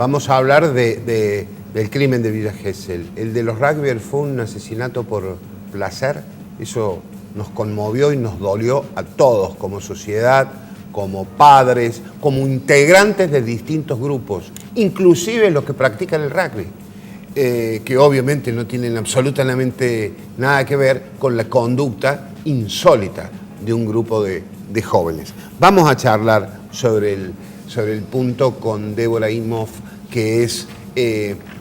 Vamos a hablar del crimen de Villa Gesell. El de los rugbyers fue un asesinato por placer. Eso nos conmovió y nos dolió a todos como sociedad, como padres, como integrantes de distintos grupos, inclusive los que practican el rugby, que obviamente no tienen absolutamente nada que ver con la conducta insólita de un grupo de jóvenes. Vamos a charlar sobre el punto con Débora Imhoff, que es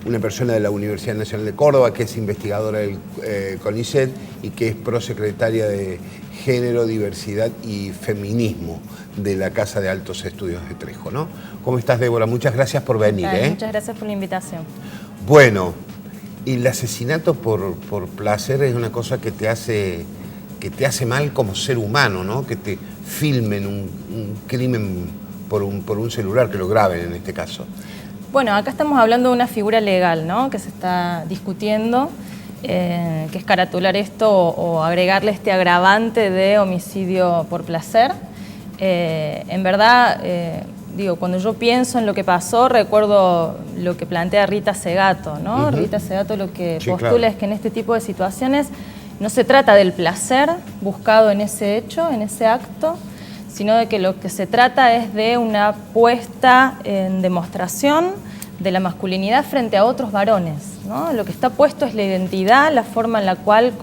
una persona de la Universidad Nacional de Córdoba, que es investigadora del CONICET y que es prosecretaria de Género, Diversidad y Feminismo de la Casa de Altos Estudios de Trejo, ¿no? ¿Cómo estás, Débora? Muchas gracias por venir. Muchas gracias por la invitación. Bueno, el asesinato por placer es una cosa que te hace mal como ser humano, ¿no? Que te filmen un crimen por un celular, que lo graben en este caso. Bueno, acá estamos hablando de una figura legal, ¿no? Que se está discutiendo, que es caratular esto o agregarle este agravante de homicidio por placer. En verdad, cuando yo pienso en lo que pasó, recuerdo lo que plantea Rita Segato, ¿no? Rita Segato lo que postula es que en este tipo de situaciones no se trata del placer buscado en ese hecho, en ese acto, sino de que lo que se trata es de una puesta en demostración de la masculinidad frente a otros varones, ¿no? Lo que está puesto es la identidad, la forma en la cual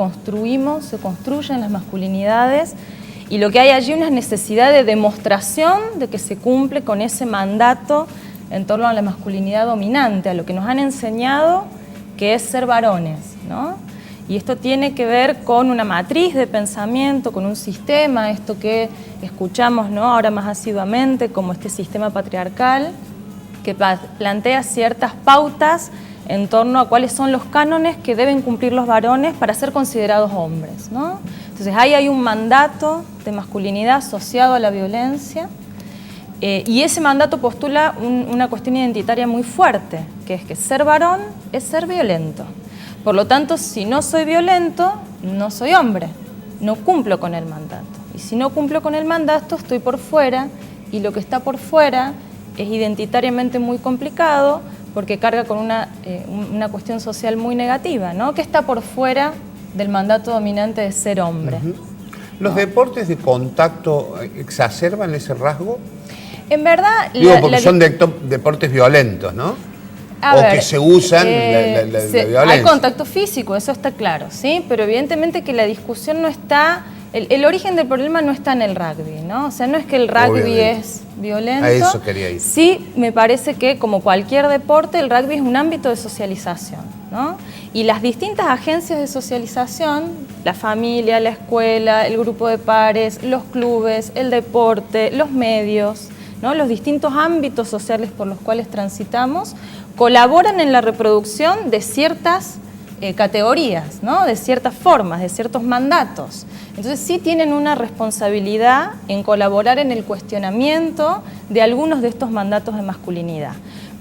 se construyen las masculinidades, y lo que hay allí es una necesidad de demostración de que se cumple con ese mandato en torno a la masculinidad dominante, a lo que nos han enseñado que es ser varones, ¿no? Y esto tiene que ver con una matriz de pensamiento, con un sistema, esto que escuchamos, ¿no?, ahora más asiduamente, como este sistema patriarcal, que plantea ciertas pautas en torno a cuáles son los cánones que deben cumplir los varones para ser considerados hombres, ¿no? Entonces ahí hay un mandato de masculinidad asociado a la violencia, y ese mandato postula una cuestión identitaria muy fuerte, que es que ser varón es ser violento. Por lo tanto, si no soy violento, no soy hombre, no cumplo con el mandato. Y si no cumplo con el mandato, estoy por fuera, y lo que está por fuera es identitariamente muy complicado porque carga con una cuestión social muy negativa, ¿no? Que está por fuera del mandato dominante de ser hombre. ¿Los deportes de contacto exacerban ese rasgo? En verdad... porque son deportes violentos, ¿no? Que se usan la violencia. Hay contacto físico, eso está claro, ¿sí? Pero evidentemente que la discusión no está... El origen del problema no está en el rugby, ¿no? O sea, no es que el rugby es violento. A eso quería ir. Sí, me parece que, como cualquier deporte, el rugby es un ámbito de socialización, ¿no? Y las distintas agencias de socialización, la familia, la escuela, el grupo de pares, los clubes, el deporte, los medios, ¿no?, los distintos ámbitos sociales por los cuales transitamos, colaboran en la reproducción de ciertas categorías, ¿no?, de ciertas formas, de ciertos mandatos. Entonces sí tienen una responsabilidad en colaborar en el cuestionamiento de algunos de estos mandatos de masculinidad.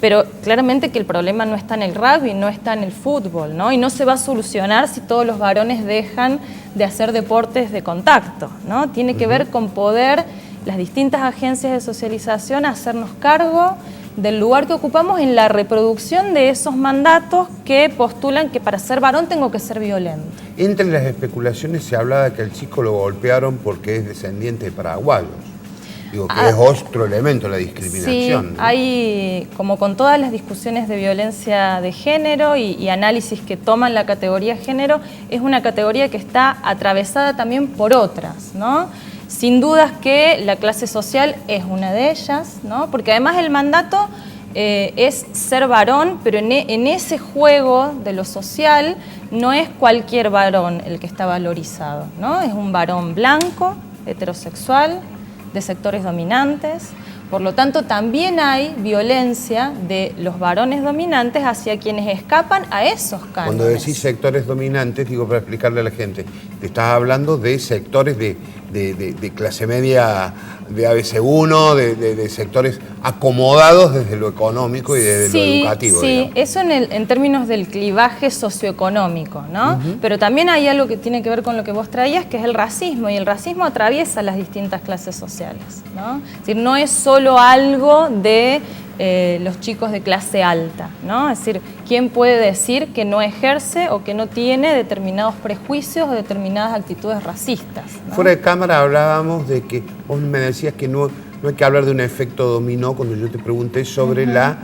Pero claramente que el problema no está en el rugby, no está en el fútbol, ¿no? Y no se va a solucionar si todos los varones dejan de hacer deportes de contacto, ¿no? Tiene que ver con poder las distintas agencias de socialización hacernos cargo del lugar que ocupamos en la reproducción de esos mandatos que postulan que para ser varón tengo que ser violento. Entre las especulaciones se hablaba de que al chico lo golpearon porque es descendiente de paraguayos. Digo, que es otro elemento la discriminación, sí, ¿no? Hay, como con todas las discusiones de violencia de género y análisis que toman la categoría género, es una categoría que está atravesada también por otras, ¿no? Sin dudas que la clase social es una de ellas, ¿no? Porque además el mandato es ser varón, pero en ese juego de lo social no es cualquier varón el que está valorizado, ¿no? Es un varón blanco, heterosexual, de sectores dominantes. Por lo tanto, también hay violencia de los varones dominantes hacia quienes escapan a esos cánones. Cuando decís sectores dominantes, digo, para explicarle a la gente, te estás hablando de sectores de clase media, de ABC1, de sectores acomodados desde lo económico y desde lo educativo. Sí, digamos. Eso en términos del clivaje socioeconómico, ¿no? Pero también hay algo que tiene que ver con lo que vos traías, que es el racismo, y el racismo atraviesa las distintas clases sociales, ¿no? Es decir, no es solo algo de los chicos de clase alta, ¿no? Es decir, ¿quién puede decir que no ejerce o que no tiene determinados prejuicios o determinadas actitudes racistas, ¿no? Fuera de cámara hablábamos de que vos me decías que no hay que hablar de un efecto dominó cuando yo te pregunté sobre la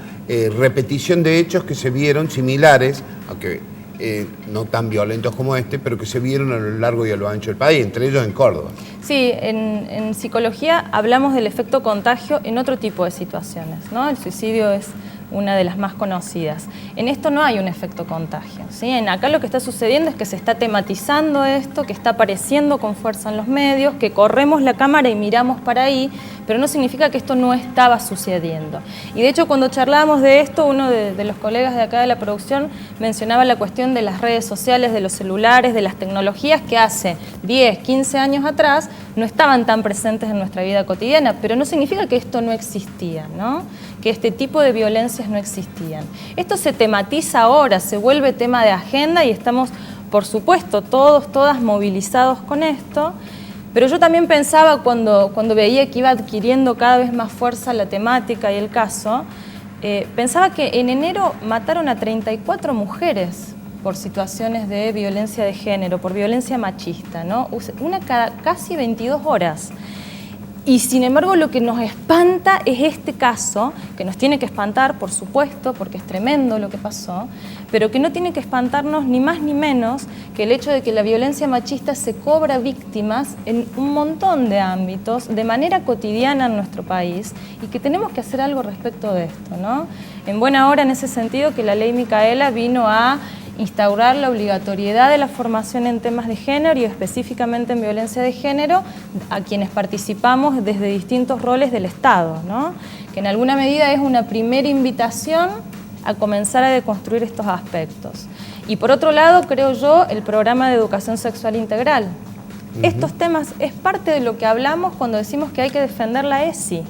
repetición de hechos que se vieron similares, aunque no tan violentos como este, pero que se vieron a lo largo y a lo ancho del país, entre ellos en Córdoba. Sí, en psicología hablamos del efecto contagio en otro tipo de situaciones, ¿no? El suicidio es una de las más conocidas. En esto no hay un efecto contagio, ¿sí? Acá lo que está sucediendo es que se está tematizando esto, que está apareciendo con fuerza en los medios, que corremos la cámara y miramos para ahí, pero no significa que esto no estaba sucediendo. Y de hecho, cuando charlábamos de esto, uno de los colegas de acá de la producción mencionaba la cuestión de las redes sociales, de los celulares, de las tecnologías que hace 10, 15 años atrás no estaban tan presentes en nuestra vida cotidiana, pero no significa que esto no existía, ¿no? Que este tipo de violencias no existían. Esto se tematiza ahora, se vuelve tema de agenda y estamos, por supuesto, todas movilizados con esto, pero yo también pensaba cuando veía que iba adquiriendo cada vez más fuerza la temática y el caso, pensaba que en enero mataron a 34 mujeres por situaciones de violencia de género, por violencia machista, ¿no? Una cada casi 22 horas. Y sin embargo lo que nos espanta es este caso, que nos tiene que espantar, por supuesto, porque es tremendo lo que pasó, pero que no tiene que espantarnos ni más ni menos que el hecho de que la violencia machista se cobra víctimas en un montón de ámbitos, de manera cotidiana en nuestro país, y que tenemos que hacer algo respecto de esto, ¿no? En buena hora, en ese sentido, que la ley Micaela vino a instaurar la obligatoriedad de la formación en temas de género y específicamente en violencia de género a quienes participamos desde distintos roles del Estado, ¿no? Que en alguna medida es una primera invitación a comenzar a deconstruir estos aspectos. Y por otro lado, creo yo, el programa de educación sexual integral. Estos temas es parte de lo que hablamos cuando decimos que hay que defender la ESI.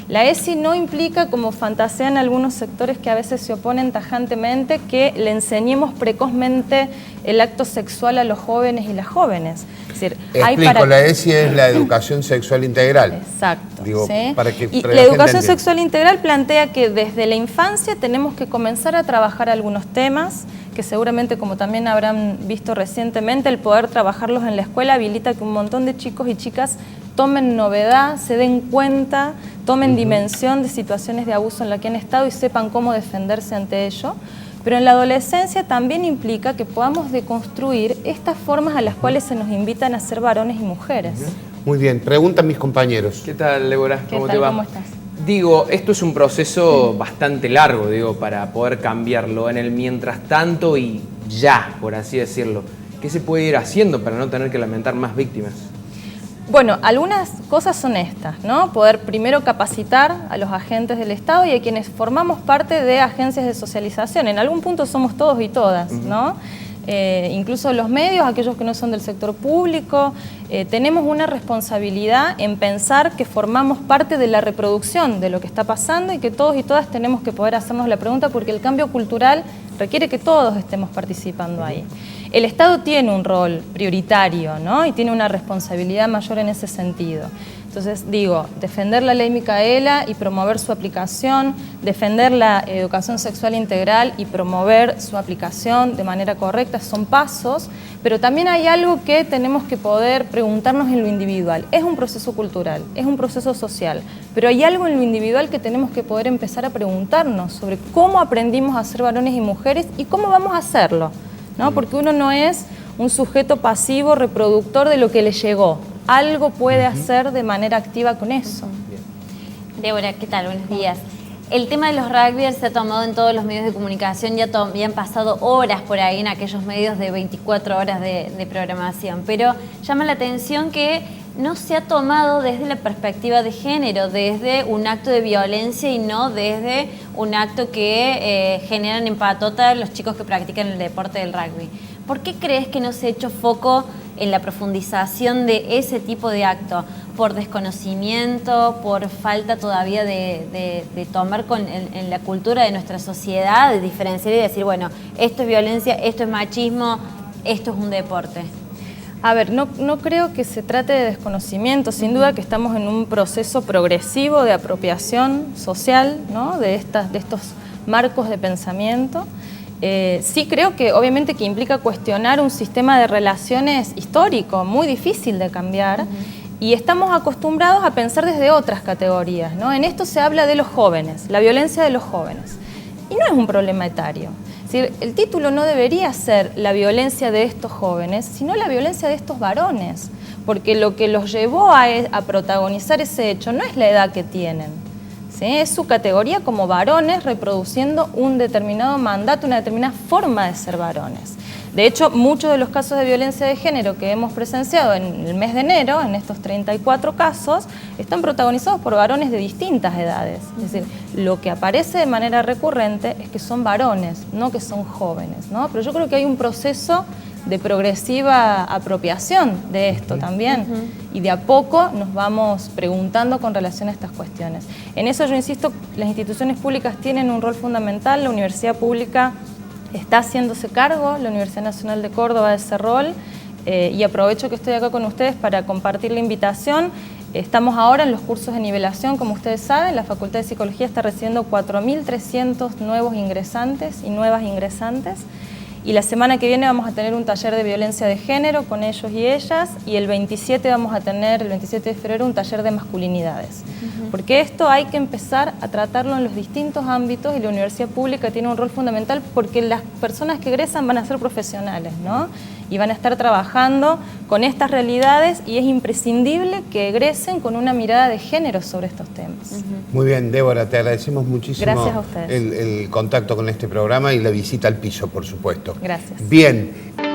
La ESI no implica, como fantasean algunos sectores que a veces se oponen tajantemente, que le enseñemos precozmente el acto sexual a los jóvenes y las jóvenes. Es decir, la ESI es la educación sexual integral. Exacto. Digo, ¿sí? para que y la educación sexual integral plantea que desde la infancia tenemos que comenzar a trabajar algunos temas que seguramente, como también habrán visto recientemente, el poder trabajarlos en la escuela habilita que un montón de chicos y chicas tomen novedad, se den cuenta, tomen dimensión de situaciones de abuso en las que han estado y sepan cómo defenderse ante ello. Pero en la adolescencia también implica que podamos deconstruir estas formas a las cuales se nos invitan a ser varones y mujeres. Muy bien, preguntan mis compañeros. ¿Qué tal, Débora? ¿Cómo te va? ¿Cómo estás? Digo, esto es un proceso bastante largo, digo, para poder cambiarlo. En el mientras tanto y ya, por así decirlo, ¿qué se puede ir haciendo para no tener que lamentar más víctimas? Bueno, algunas cosas son estas, ¿no? Poder primero capacitar a los agentes del Estado y a quienes formamos parte de agencias de socialización. En algún punto somos todos y todas, ¿no? Incluso los medios, aquellos que no son del sector público, tenemos una responsabilidad en pensar que formamos parte de la reproducción de lo que está pasando y que todos y todas tenemos que poder hacernos la pregunta porque el cambio cultural requiere que todos estemos participando ahí. El Estado tiene un rol prioritario, ¿no? Y tiene una responsabilidad mayor en ese sentido. Entonces, digo, defender la ley Micaela y promover su aplicación, defender la educación sexual integral y promover su aplicación de manera correcta son pasos, pero también hay algo que tenemos que poder preguntarnos en lo individual. Es un proceso cultural, es un proceso social, pero hay algo en lo individual que tenemos que poder empezar a preguntarnos sobre cómo aprendimos a ser varones y mujeres y cómo vamos a hacerlo, ¿no? Porque uno no es un sujeto pasivo reproductor de lo que le llegó. Algo puede hacer de manera activa con eso. Débora, ¿qué tal? Buenos días. El tema de los rugbyers se ha tomado en todos los medios de comunicación, ya han pasado horas por ahí en aquellos medios de 24 horas de programación, pero llama la atención que no se ha tomado desde la perspectiva de género, desde un acto de violencia y no desde un acto que generan en patota los chicos que practican el deporte del rugby. ¿Por qué crees que no se ha hecho foco en la profundización de ese tipo de acto? ¿Por desconocimiento, por falta todavía de tomar en la cultura de nuestra sociedad, de diferenciar y decir, bueno, esto es violencia, esto es machismo, esto es un deporte? A ver, no creo que se trate de desconocimiento, sin duda que estamos en un proceso progresivo de apropiación social, ¿no? de estos marcos de pensamiento. Sí creo que obviamente que implica cuestionar un sistema de relaciones histórico, muy difícil de cambiar, y estamos acostumbrados a pensar desde otras categorías, ¿no? En esto se habla de los jóvenes, la violencia de los jóvenes, y no es un problema etario. Es decir, el título no debería ser la violencia de estos jóvenes, sino la violencia de estos varones, porque lo que los llevó a protagonizar ese hecho no es la edad que tienen, ¿sí? Es su categoría como varones reproduciendo un determinado mandato, una determinada forma de ser varones. De hecho, muchos de los casos de violencia de género que hemos presenciado en el mes de enero, en estos 34 casos, están protagonizados por varones de distintas edades. Es decir, lo que aparece de manera recurrente es que son varones, no que son jóvenes, ¿no? Pero yo creo que hay un proceso de progresiva apropiación de esto también, y de a poco nos vamos preguntando con relación a estas cuestiones. En eso yo insisto, las instituciones públicas tienen un rol fundamental, la universidad pública está haciéndose cargo, la Universidad Nacional de Córdoba, de ese rol, y aprovecho que estoy acá con ustedes para compartir la invitación. Estamos ahora en los cursos de nivelación, como ustedes saben, la Facultad de Psicología está recibiendo 4.300 nuevos ingresantes y nuevas ingresantes, y la semana que viene vamos a tener un taller de violencia de género con ellos y ellas, y el 27 vamos a tener, el 27 de febrero, un taller de masculinidades. Porque esto hay que empezar a tratarlo en los distintos ámbitos, y la universidad pública tiene un rol fundamental porque las personas que egresan van a ser profesionales, ¿no? Y van a estar trabajando con estas realidades, y es imprescindible que egresen con una mirada de género sobre estos temas. Muy bien, Débora, te agradecemos muchísimo. Gracias a ustedes. El contacto con este programa y la visita al piso, por supuesto. Gracias. Bien.